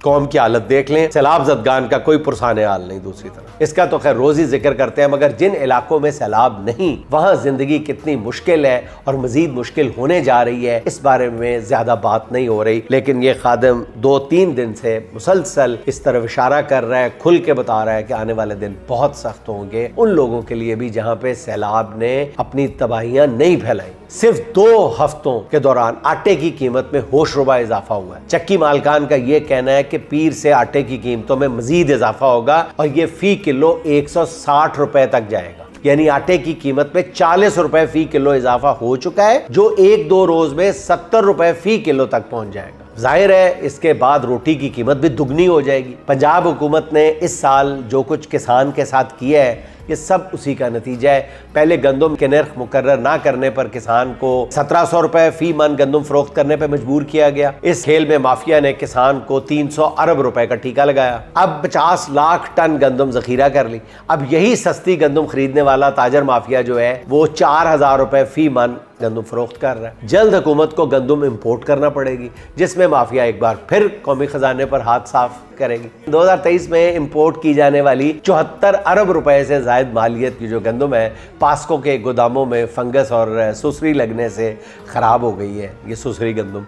कौम की हालत देख लें, सैलाब ज़दगान का कोई पुरसाने हाल नहीं। दूसरी तरफ इसका तो खैर रोज ही जिक्र करते हैं, मगर जिन इलाकों में सैलाब नहीं वहां जिंदगी कितनी मुश्किल है और मजीद मुश्किल होने जा रही है, इस बारे में ज्यादा बात नहीं हो रही। लेकिन ये खादिम 2-3 दिन से मुसलसल इस तरफ इशारा कर रहा है, खुल के बता रहा है कि आने वाले दिन बहुत सख्त होंगे उन लोगों के लिए भी जहां पे सैलाब ने अपनी तबाहियां नहीं फैलाई। सिर्फ 2 हफ्तों के दौरान आटे की कीमत में होशरुबा इजाफा हुआ है। चक्की मालकान का यह कहना है कि पीर से आटे की कीमतों में मजीद इजाफा होगा और ये फी किलो 160 रुपए तक जाएगा। यानी आटे की कीमत में 40 रुपए फी किलो इजाफा हो चुका है, जो 1-2 रोज में 70 रुपए फी किलो तक पहुंच जाएगा। जाहिर है इसके बाद रोटी की कीमत भी दुगनी हो जाएगी। पंजाब हुकूमत ने इस साल जो कुछ किसान के साथ किया है ये सब उसी का नतीजा है। पहले गंदम के नर्ख मुकर्रर ना करने पर किसान को 1700 रुपए फी मन गंदम फरोख्त करने पर मजबूर किया गया। इस खेल में माफिया ने किसान को 300 अरब रुपए का टीका लगाया। अब 50 लाख टन गंदम जखीरा कर ली। अब यही सस्ती गंदम खरीदने वाला ताजर माफिया जो है वो 4000 रुपए फी मन गंदम फरोख्त कर रहा है। जल्द हुकूमत को गंदम इंपोर्ट करना पड़ेगी, जिसमें माफिया एक बार फिर कौमी खजाने पर हाथ साफ करेगी। 2023 में इंपोर्ट की जाने वाली 74 अरब रुपए से जायद मालियत की जो गंदम है, पास्को के गोदामों में फंगस और सुसरी लगने से खराब हो गई है। ये सुसरी गंदम